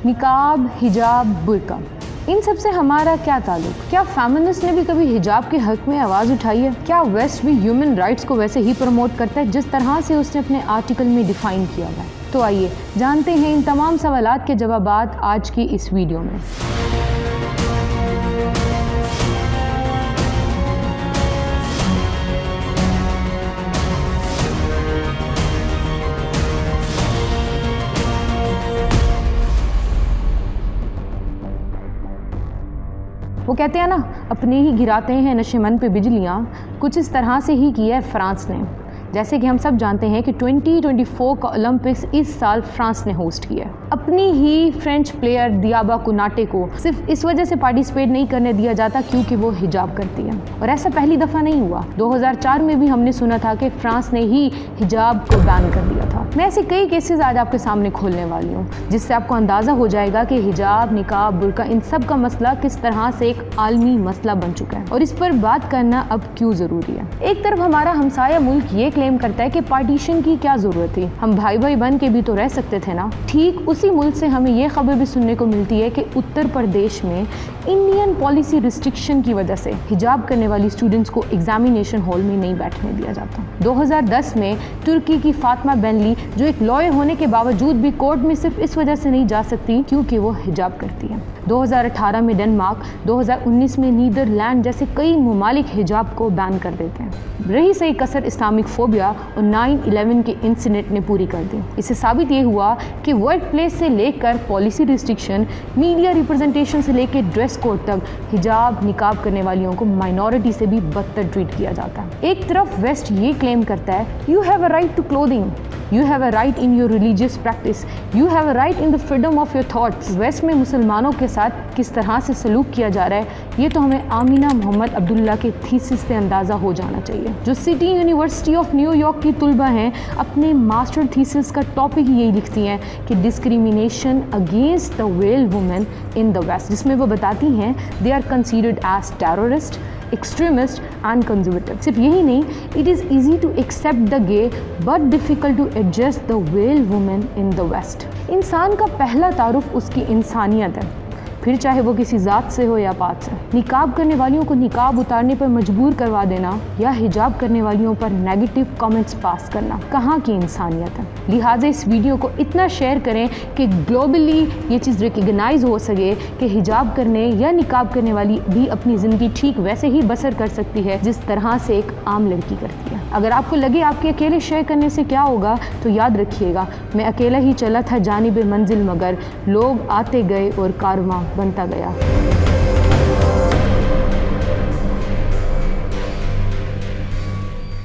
نقاب، حجاب، برقع، ان سب سے ہمارا کیا تعلق؟ کیا فیمنسٹ نے بھی کبھی حجاب کے حق میں آواز اٹھائی ہے؟ کیا ویسٹ بھی ہیومن رائٹس کو ویسے ہی پروموٹ کرتا ہے جس طرح سے اس نے اپنے آرٹیکل میں ڈیفائن کیا ہے؟ تو آئیے جانتے ہیں ان تمام سوالات کے جوابات آج کی اس ویڈیو میں۔ وہ کہتے ہیں نا، اپنے ہی گراتے ہیں نشیمن پہ بجلیاں، کچھ اس طرح سے ہی کیا ہے فرانس نے۔ جیسے کہ ہم سب جانتے ہیں کہ 2024 کا اولمپکس اس سال فرانس نے ہوسٹ کیا ہے۔ اپنی ہی فرینچ پلیئر دیابا کناٹے کو صرف اس وجہ سے پارٹیسپیٹ نہیں کرنے دیا جاتا کیونکہ وہ حجاب کرتی ہے، اور ایسا پہلی دفعہ نہیں ہوا۔ 2004 میں بھی ہم نے سنا تھا کہ فرانس نے ہی حجاب کو بین کر دیا تھا۔ میں ایسے کئی کیسز آج آپ کے سامنے کھولنے والی ہوں جس سے آپ کو اندازہ ہو جائے گا کہ حجاب، نقاب، برقع، ان سب کا مسئلہ کس طرح سے ایک عالمی مسئلہ بن چکا ہے اور اس پر بات کرنا اب کیوں ضروری ہے۔ ایک طرف ہمارا ہمسایہ ملک یہ کلیم کرتا ہے کہ پارٹیشن کی کیا ضرورت تھی، ہم بھائی بھائی بن کے بھی تو رہ سکتے تھے نا۔ ٹھیک اسی ملک سے ہمیں یہ خبر بھی سننے کو ملتی ہے کہ اتر پردیش میں انڈین پالیسی ریسٹرکشن کی وجہ سے حجاب کرنے والی اسٹوڈنٹس کو ایگزامینیشن ہال میں نہیں بیٹھنے دیا جاتا۔ 2010 میں ترکی کی فاطمہ بینلی جو ایک لائر ہونے کے باوجود بھی کورٹ میں صرف اس وجہ سے نہیں جا سکتی کیونکہ وہ حجاب کرتی ہے۔ 2018 میں ڈنمارک، 2019 میں نیدرلینڈ جیسے کئی ممالک حجاب کو بین کر دیتے ہیں۔ رہی صحیح کسر اسلامک فوبیا اور 9/11 کے انسیڈنٹ نے پوری کر دی۔ اس سے ثابت یہ ہوا کہ ورک پلیس سے لے کر پالیسی ریسٹرکشن، میڈیا ریپرزنٹیشن سے لے کے ڈریس کوڈ تک حجاب، نقاب کرنے والیوں کو مائنورٹی سے بھی بدتر ٹریٹ کیا جاتا ہے۔ ایک طرف ویسٹ یہ کلیم کرتا ہے you have a right to clothing, You have a right in your religious practice. You have a right in the freedom of your thoughts. West میں مسلمانوں کے ساتھ کس طرح سے سلوک کیا جا رہا ہے یہ تو ہمیں آمینہ محمد عبداللہ کے تھیسس سے اندازہ ہو جانا چاہیے، جو city university of new York کی طلبہ ہیں۔ اپنے ماسٹر تھیسس کا ٹاپک یہی لکھتی ہیں کہ discrimination against the veil women in the West, جس میں وہ بتاتی ہیں they are considered as terrorist, extremist and conservative. صرف یہی نہیں، it is easy to accept the gay but difficult to adjust the veil women in the West. انسان کا پہلا تعارف اس کی انسانیت ہے، پھر چاہے وہ کسی ذات سے ہو یا پات سے۔ نقاب کرنے والیوں کو نقاب اتارنے پر مجبور کروا دینا یا حجاب کرنے والیوں پر نیگیٹو کامنٹس پاس کرنا کہاں کی انسانیت ہے؟ لہٰذا اس ویڈیو کو اتنا شیئر کریں کہ گلوبلی یہ چیز ریکگنائز ہو سکے کہ حجاب کرنے یا نقاب کرنے والی بھی اپنی زندگی ٹھیک ویسے ہی بسر کر سکتی ہے جس طرح سے ایک عام لڑکی کرتی ہے۔ اگر آپ کو لگے آپ کے اکیلے شیئر کرنے سے کیا ہوگا تو یاد رکھیے گا، میں اکیلا ہی چلا تھا جانب منزل، مگر لوگ آتے گئے اور کارواں بنتا گیا۔